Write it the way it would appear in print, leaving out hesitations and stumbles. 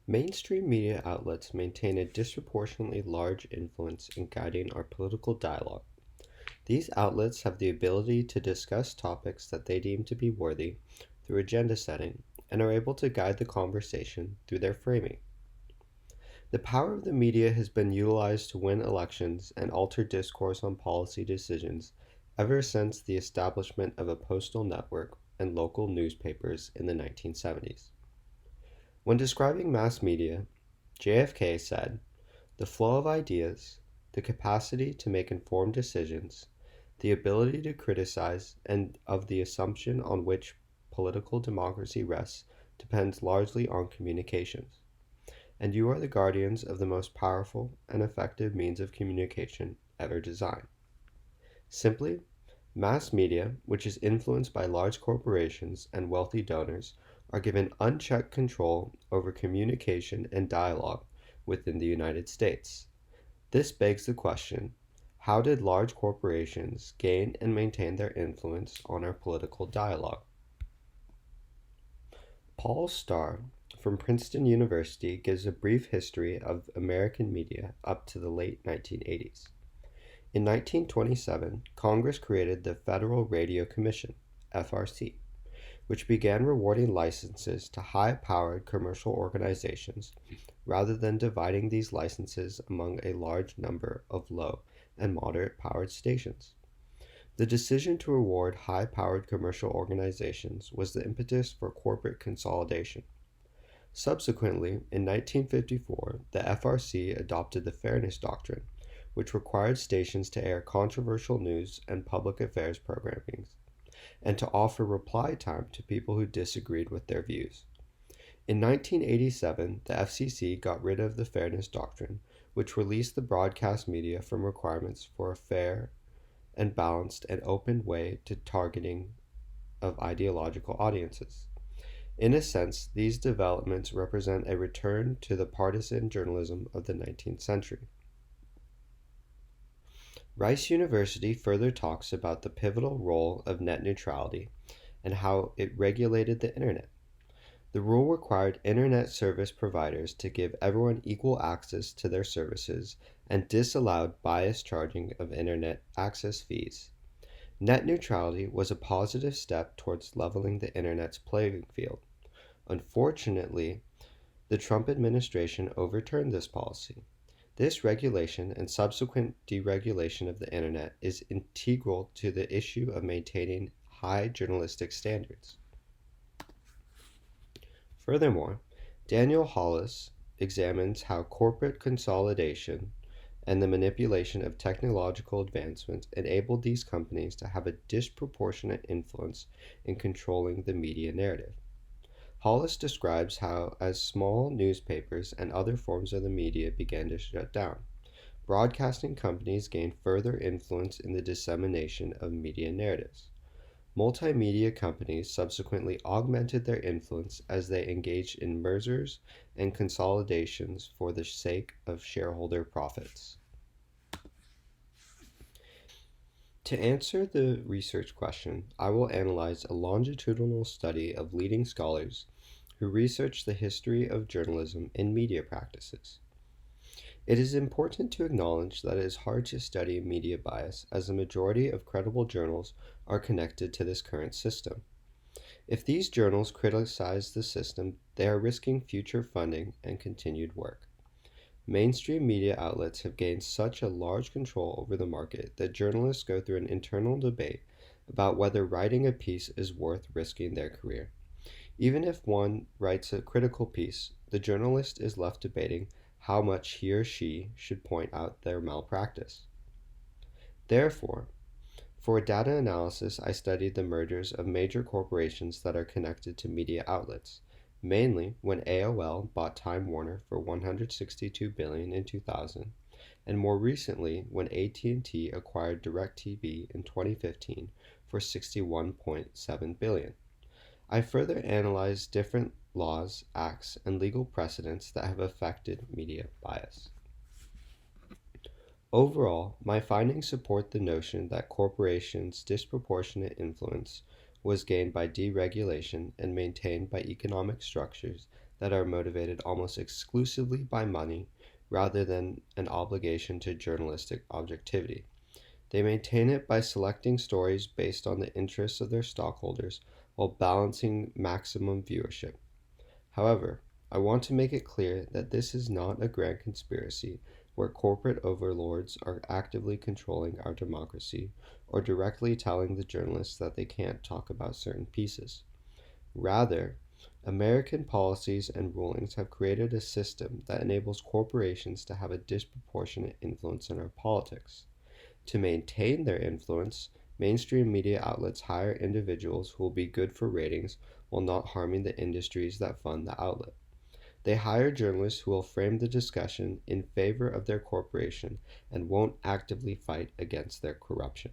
Mainstream media outlets maintain a disproportionately large influence in guiding our political dialogue. These outlets have the ability to discuss topics that they deem to be worthy through agenda setting and are able to guide the conversation through their framing. The power of the media has been utilized to win elections and alter discourse on policy decisions ever since the establishment of a postal network and local newspapers in the 1970s. When describing mass media, JFK said, "The flow of ideas, the capacity to make informed decisions, the ability to criticize, and of the assumption on which political democracy rests depends largely on communications. And you are the guardians of the most powerful and effective means of communication ever designed." Simply, mass media, which is influenced by large corporations and wealthy donors, are given unchecked control over communication and dialogue within the United States. This begs the question, how did large corporations gain and maintain their influence on our political dialogue? Paul Starr from Princeton University gives a brief history of American media up to the late 1980s. In 1927, Congress created the Federal Radio Commission, FRC, which began rewarding licenses to high-powered commercial organizations rather than dividing these licenses among a large number of low and moderate-powered stations. The decision to reward high-powered commercial organizations was the impetus for corporate consolidation. Subsequently, in 1954, the FRC adopted the Fairness Doctrine, which required stations to air controversial news and public affairs programming, and to offer reply time to people who disagreed with their views. In 1987, the FCC got rid of the Fairness Doctrine, which released the broadcast media from requirements for a fair and balanced and open way to targeting of ideological audiences. In a sense, these developments represent a return to the partisan journalism of the 19th century. Rice University further talks about the pivotal role of net neutrality and how it regulated the internet. The rule required internet service providers to give everyone equal access to their services and disallowed biased charging of internet access fees. Net neutrality was a positive step towards leveling the internet's playing field. Unfortunately, the Trump administration overturned this policy. This regulation and subsequent deregulation of the internet is integral to the issue of maintaining high journalistic standards. Furthermore, Daniel Hollis examines how corporate consolidation and the manipulation of technological advancements enabled these companies to have a disproportionate influence in controlling the media narrative. Hollis describes how, as small newspapers and other forms of the media began to shut down, broadcasting companies gained further influence in the dissemination of media narratives. Multimedia companies subsequently augmented their influence as they engaged in mergers and consolidations for the sake of shareholder profits. To answer the research question, I will analyze a longitudinal study of leading scholars who research the history of journalism and media practices. It is important to acknowledge that it is hard to study media bias, as the majority of credible journals are connected to this current system. If these journals criticize the system, they are risking future funding and continued work. Mainstream media outlets have gained such a large control over the market that journalists go through an internal debate about whether writing a piece is worth risking their career. Even if one writes a critical piece, the journalist is left debating how much he or she should point out their malpractice. Therefore, for data analysis, I studied the mergers of major corporations that are connected to media outlets, mainly when AOL bought Time Warner for $162 billion in 2000, and more recently when AT&T acquired DirecTV in 2015 for $61.7 billion. I further analyzed different laws, acts, and legal precedents that have affected media bias. Overall, my findings support the notion that corporations' disproportionate influence was gained by deregulation and maintained by economic structures that are motivated almost exclusively by money rather than an obligation to journalistic objectivity. They maintain it by selecting stories based on the interests of their stockholders while balancing maximum viewership. However, I want to make it clear that this is not a grand conspiracy where corporate overlords are actively controlling our democracy or directly telling the journalists that they can't talk about certain pieces. Rather, American policies and rulings have created a system that enables corporations to have a disproportionate influence in our politics. To maintain their influence, mainstream media outlets hire individuals who will be good for ratings while not harming the industries that fund the outlet. They hire journalists who will frame the discussion in favor of their corporation and won't actively fight against their corruption.